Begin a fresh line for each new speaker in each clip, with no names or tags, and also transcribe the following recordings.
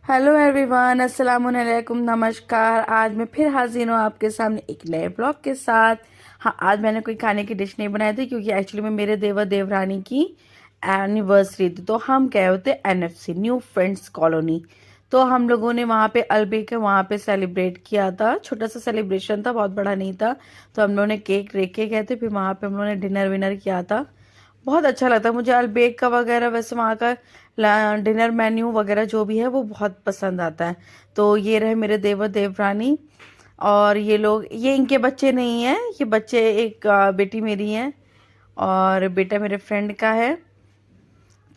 Hello everyone, अस्सलाम वालेकुम, नमस्कार। आज मैं फिर हाजिर हूँ आपके सामने एक नए ब्लॉग के साथ। हाँ, आज मैंने कोई खाने की डिश नहीं बनाई थी क्योंकि एक्चुअली में मेरे देवर देवरानी की एनिवर्सरी थी, तो हम गए होते एनएफसी न्यू फ्रेंड्स कॉलोनी। तो हम लोगों ने वहाँ पे अलबे के वहाँ पे सेलिब्रेट किया था। छोटा सा सेलिब्रेशन था, बहुत बड़ा नहीं था। तो हम लोगों ने केक लेके के गए थे, फिर वहाँ पे हम लोगों ने डिनर विनर किया था। बहुत अच्छा लगता है मुझे अलबेक का वगैरह, वैसे वहाँ का डिनर मेन्यू वगैरह जो भी है वो बहुत पसंद आता है। तो ये रहे मेरे देवर देवरानी, और ये लोग, ये इनके बच्चे नहीं हैं, ये बच्चे एक बेटी मेरी है और बेटा मेरे फ्रेंड का है।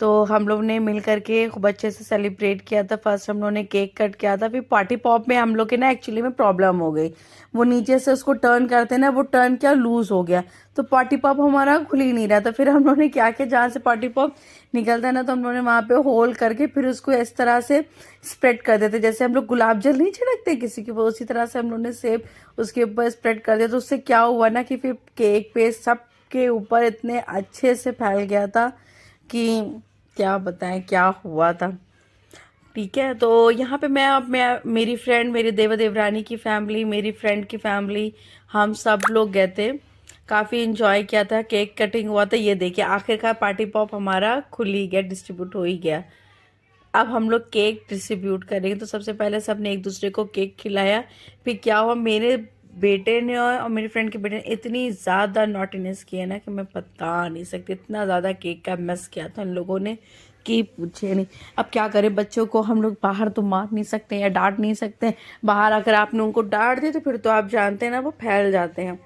तो हम लोग ने मिल करके खूब अच्छे से सेलिब्रेट किया था। फर्स्ट हम लोग ने केक कट किया था, फिर पार्टी पॉप में हम लोग के ना एक्चुअली में प्रॉब्लम हो गई। वो नीचे से उसको टर्न करते ना, वो टर्न क्या लूज हो गया, तो पार्टी पॉप हमारा खुल ही नहीं रहा था। फिर हम लोगों ने क्या किया, जहाँ से पार्टी पॉप निकलता है ना, तो हम लोगों ने वहाँ पे होल करके फिर उसको इस तरह से स्प्रेड कर देते, जैसे हम लोग गुलाब जल नहीं छिड़कते किसी के ऊपर, उसी तरह से हम लोगों ने सेब उसके ऊपर स्प्रेड कर दिया। तो उससे क्या हुआ ना कि फिर केक पे सब के ऊपर इतने अच्छे से फैल गया था कि क्या बताएं क्या हुआ था। ठीक है, तो यहाँ पे मैं मेरी फ्रेंड, मेरी देवर देवरानी की फैमिली, मेरी फ्रेंड की फैमिली, हम सब लोग गए थे। काफ़ी इंजॉय किया था, केक कटिंग हुआ था। ये देखिए आखिरकार पार्टी पॉप हमारा खुल ही गया, डिस्ट्रीब्यूट हो ही गया। अब हम लोग केक डिस्ट्रीब्यूट करेंगे, तो सबसे पहले सबने एक दूसरे को केक खिलाया। फिर क्या हुआ, मेरे बेटे ने और मेरी फ्रेंड के बेटे ने इतनी ज़्यादा नॉटीनेस की है ना कि मैं बता नहीं सकती। इतना ज़्यादा केक का मिस किया था इन लोगों ने कि पूछे नहीं। अब क्या करें, बच्चों को हम लोग बाहर तो मार नहीं सकते या डांट नहीं सकते। बाहर अगर आपने उनको डांट दिया तो फिर तो आप जानते हैं ना, वो फैल जाते हैं।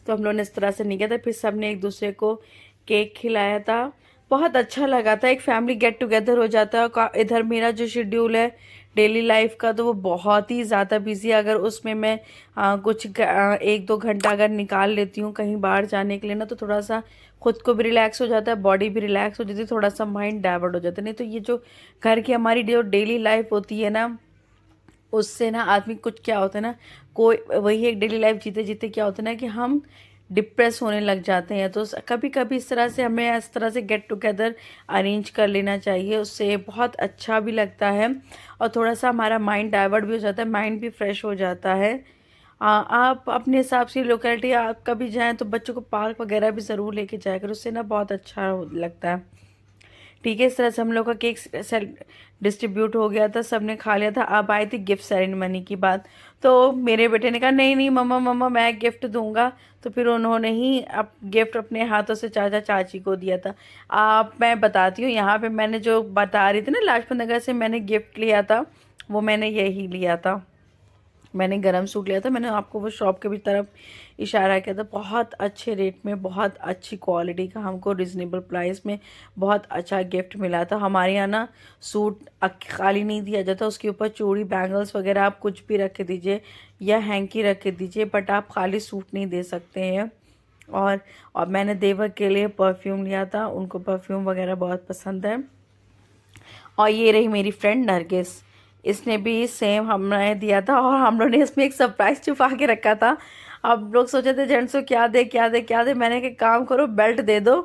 तो हम लोगों ने इस तरह से नहीं किया था। फिर सबने एक दूसरे को केक खिलाया था। बहुत अच्छा लगा था, एक फैमिली गेट टुगेदर हो जाता है। इधर मेरा जो शेड्यूल है डेली लाइफ का, तो वो बहुत ही ज़्यादा बिजी है। अगर उसमें मैं एक दो घंटा अगर निकाल लेती हूँ कहीं बाहर जाने के लिए ना, तो थोड़ा सा खुद को भी रिलैक्स हो जाता है, बॉडी भी रिलैक्स हो जाती है, थोड़ा सा माइंड डाइवर्ट हो जाता है। नहीं तो ये जो घर की हमारी जो डेली लाइफ होती है ना, उससे ना आदमी कुछ क्या होता है ना, कोई वही एक डेली लाइफ जीते जीते क्या होता है ना कि हम डिप्रेस होने लग जाते हैं। तो कभी कभी इस तरह से हमें इस तरह से गेट टुगेदर अरेंज कर लेना चाहिए, उससे बहुत अच्छा भी लगता है और थोड़ा सा हमारा माइंड डाइवर्ट भी हो जाता है, माइंड भी फ्रेश हो जाता है। आप अपने हिसाब से लोकेलिटी आप कभी जाएं तो बच्चों को पार्क वगैरह भी ज़रूर लेके जाया करो, उससे ना बहुत अच्छा लगता है। ठीक है, इस तरह से हम लोग का केक डिस्ट्रीब्यूट हो गया था, सबने खा लिया था। अब आई थी गिफ्ट सेरेमनी की बात। तो मेरे बेटे ने कहा नहीं नहीं मम्मा मम्मा मैं गिफ्ट दूंगा। तो फिर उन्होंने ही अब गिफ्ट अपने हाथों से चाचा चाची को दिया था। आप मैं बताती हूँ, यहाँ पे मैंने जो बता रही थी ना लाजपत नगर से मैंने गिफ्ट लिया था, वो मैंने यही लिया था। मैंने गरम सूट लिया था, मैंने आपको वो शॉप के भी तरफ इशारा किया था। बहुत अच्छे रेट में, बहुत अच्छी क्वालिटी का, हमको रिजनेबल प्राइस में बहुत अच्छा गिफ्ट मिला था। हमारे यहाँ ना सूट खाली नहीं दिया जाता, उसके ऊपर चूड़ी बैंगल्स वगैरह आप कुछ भी रख के दीजिए या हैंकी रख के दीजिए, बट आप खाली सूट नहीं दे सकते हैं। और मैंने देवर के लिए परफ्यूम लिया था, उनको परफ्यूम वगैरह बहुत पसंद है। और ये रही मेरी फ्रेंड नरगिस, इसने भी सेम हमने दिया था और हम लोग ने इसमें एक सरप्राइज छुपा के रखा था। अब लोग सोचे थे जेंट्स को क्या दे क्या दे क्या दे, मैंने कहा काम करो बेल्ट दे दो,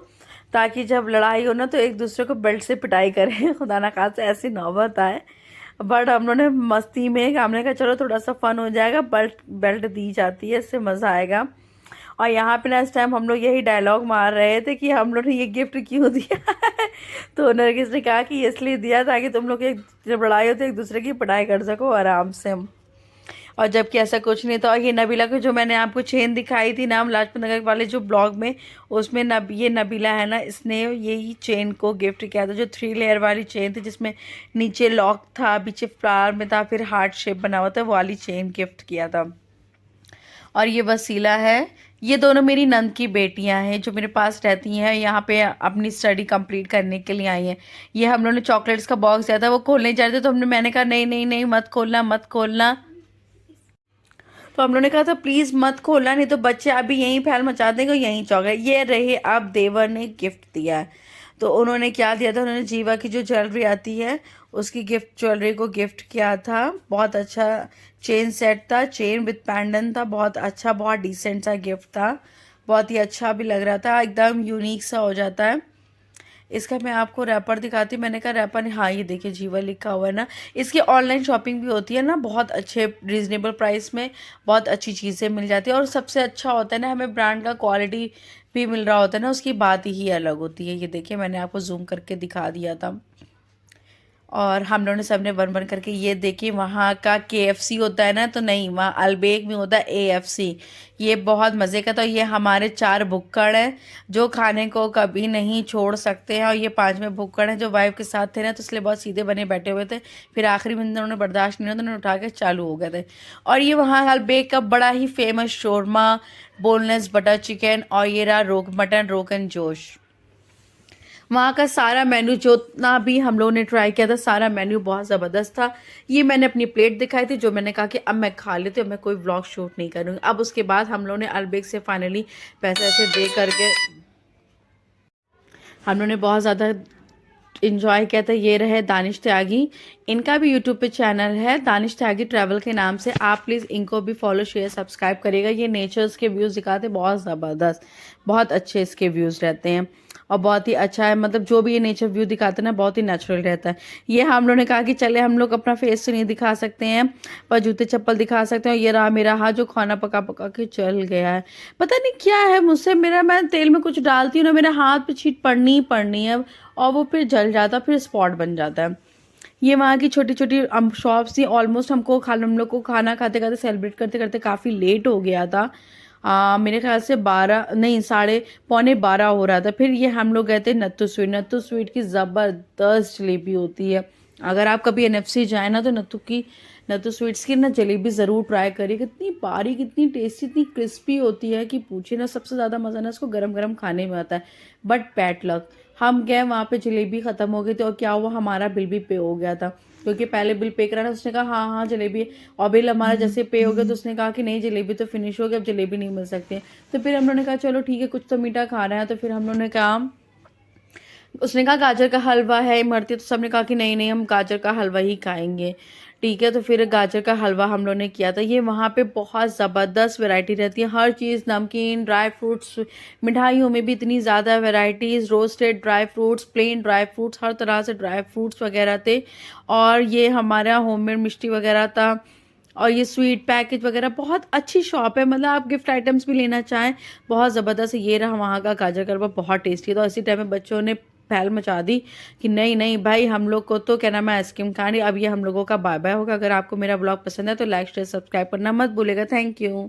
ताकि जब लड़ाई हो ना तो एक दूसरे को बेल्ट से पिटाई करें। खुदा ना खास्ता ऐसी नौबत आए। बट हम लोग ने मस्ती में हमने कहा चलो थोड़ा सा फन हो जाएगा, बेल्ट बेल्ट दी जाती है, इससे मज़ा आएगा। और यहाँ पे ना इस टाइम हम लोग यही डायलॉग मार रहे थे कि हम लोग ने ये गिफ्ट क्यों दिया है। तो नरगिस ने कहा कि इसलिए दिया ताकि तुम लोग जब लड़ाई हो तो एक दूसरे की पढ़ाई कर सको आराम से। और जबकि ऐसा कुछ नहीं था। और ये नबीला को जो मैंने आपको चेन दिखाई थी ना लाजपत नगर वाले जो ब्लॉग में, उसमें ये नबीला है ना, इसने यही चेन को गिफ्ट किया था, जो 3 लेयर वाली चेन थी जिसमें नीचे लॉक था, पीछे फ्लावर में था, फिर हार्ट शेप बना हुआ था, वो वाली चेन गिफ्ट किया था। और ये वसीला है, ये दोनों मेरी नंद की बेटियां हैं जो मेरे पास रहती हैं, यहाँ पे अपनी स्टडी कंप्लीट करने के लिए आई हैं। ये हम लोगों ने चॉकलेट्स का बॉक्स दिया था, वो खोलने जा रहे थे, तो मैंने कहा नहीं नहीं नहीं मत खोलना मत खोलना। तो हम लोगों ने कहा था प्लीज मत खोलना, नहीं तो बच्चे अभी यहीं फैल मचा देंगे, यहीं चौंके। ये रहे, अब देवर ने गिफ्ट दिया है। तो उन्होंने क्या दिया था, उन्होंने जीवा की जो ज्वेलरी आती है उसकी गिफ्ट, ज्वेलरी को गिफ्ट किया था। बहुत अच्छा चेन सेट था, चेन विद पैंडेंट था, बहुत अच्छा, बहुत डिसेंट सा गिफ्ट था। बहुत ही अच्छा भी लग रहा था, एकदम यूनिक सा हो जाता है। इसका मैं आपको रैपर दिखाती हूँ। मैंने कहा रैपर नहीं, हाँ ये देखिए जीवा लिखा हुआ है ना। इसकी ऑनलाइन शॉपिंग भी होती है ना, बहुत अच्छे रीज़नेबल प्राइस में बहुत अच्छी चीज़ें मिल जाती है। और सबसे अच्छा होता है ना, हमें ब्रांड का क्वालिटी भी मिल रहा होता है ना, उसकी बात ही अलग होती है। ये देखिए मैंने आपको जूम करके दिखा दिया था। और हम लोगों ने सबने बन बन करके, ये देखिए वहाँ का KFC होता है ना, तो नहीं, वहाँ अल्बेक में होता है AFC। ये बहुत मज़े का। तो ये हमारे 4 भुक्कड़ हैं जो खाने को कभी नहीं छोड़ सकते हैं। और ये 5वें भुक्कड़ हैं जो वाइफ के साथ थे ना, तो इसलिए बहुत सीधे बने बैठे हुए थे। फिर आखिरी में उन्होंने बर्दाश्त नहीं हुआ तो उन्होंने उठा के चालू हो गए थे। और ये वहाँ अल्बेक का बड़ा ही famous shawarma, boneless butter chicken, और ये रहा मटन रोगन जोश। वहाँ का सारा मेन्यू जितना भी हम लोगों ने ट्राई किया था, सारा मेन्यू बहुत ज़बरदस्त था। ये मैंने अपनी प्लेट दिखाई थी, जो मैंने कहा कि अब मैं खा लेती हूँ, मैं कोई व्लॉग शूट नहीं करूँगी। अब उसके बाद हम लोगों ने अल्बेक से फाइनली पैसे ऐसे दे करके हम लोगों ने बहुत ज़्यादा इंजॉय किया था। ये रहे दानिश त्यागी, इनका भी यूट्यूब पे चैनल है दानिश त्यागी ट्रैवल के नाम से। आप प्लीज़ इनको भी फॉलो शेयर सब्सक्राइब करिएगा। ये नेचर्स के व्यूज़ दिखाते, बहुत ज़बरदस्त, बहुत अच्छे इसके व्यूज़ रहते हैं। और बहुत ही अच्छा है, मतलब जो भी ये नेचर व्यू दिखाते हैं ना, बहुत ही नेचुरल रहता है। ये हम लोगों ने कहा कि चले हम लोग अपना फेस तो नहीं दिखा सकते हैं, पर जूते चप्पल दिखा सकते हैं। और ये रहा मेरा हाथ जो खाना पका पका के चल गया है। पता नहीं क्या है मुझसे, मैं तेल में कुछ डालती हूँ ना, मेरे हाथ पे छींट पड़नी ही पड़नी है, और वो फिर जल जाता, फिर स्पॉट बन जाता है। ये वहाँ की छोटी छोटी शॉप्स थी। ऑलमोस्ट हम लोग को खाना खाते खाते, सेलिब्रेट करते करते काफ़ी लेट हो गया था। मेरे ख्याल से 12 नहीं, साढ़े पौने 12 हो रहा था। फिर ये हम लोग गए थे नत्थू स्वीट। नत्थू स्वीट की ज़बरदस्त जलेबी होती है। अगर आप कभी NFC जाए ना, तो नत्थू स्वीट्स की ना जलेबी ज़रूर ट्राई करिए। कितनी बारीक, इतनी टेस्टी, इतनी क्रिस्पी होती है कि पूछिए ना। सबसे ज़्यादा मज़ा ना इसको गरम गरम खाने में आता है। बट बैड लक, हम गए वहाँ पे, जलेबी ख़त्म हो गई थी। और क्या हुआ, हमारा बिल भी पे हो गया था। क्योंकि पहले बिल पे करा ना, उसने कहा हाँ हाँ जलेबी है। और बिल हमारा जैसे पे हो गया, तो उसने कहा कि नहीं जलेबी तो फिनिश हो गई, अब जलेबी नहीं मिल सकती है। तो फिर हम लोगों ने कहा चलो ठीक है, कुछ तो मीठा खाना है। तो फिर हम लोगों ने कहा, उसने कहा गाजर का हलवा है इमरती, तो सबने कहा कि नहीं नहीं, हम गाजर का हलवा ही खाएंगे। ठीक है, तो फिर गाजर का हलवा हम लोगों ने किया था। ये वहाँ पे बहुत ज़बरदस्त वैरायटी रहती है, हर चीज़, नमकीन, ड्राई फ्रूट्स, मिठाइयों में भी इतनी ज़्यादा varieties, roasted dry fruits, plain dry fruits, हर तरह से ड्राई फ्रूट्स वगैरह थे। और ये हमारा होममेड मिष्टी वगैरह था। और ये स्वीट पैकेज वगैरह, बहुत अच्छी शॉप है। मतलब आप गिफ्ट आइटम्स भी लेना चाहें, बहुत ज़बरदस्त है। ये रहा वहाँ का गाजर का हलवा, बहुत टेस्टी था। इसी टाइम में बच्चों ने पहल मचा दी कि नहीं नहीं भाई, हम लोग को तो क्या नाम है, आइसक्रीम खानी। अब ये हम लोगों का बाय बाय होगा। अगर आपको मेरा ब्लॉग पसंद है तो लाइक शेयर सब्सक्राइब करना मत भूलेगा। Thank you.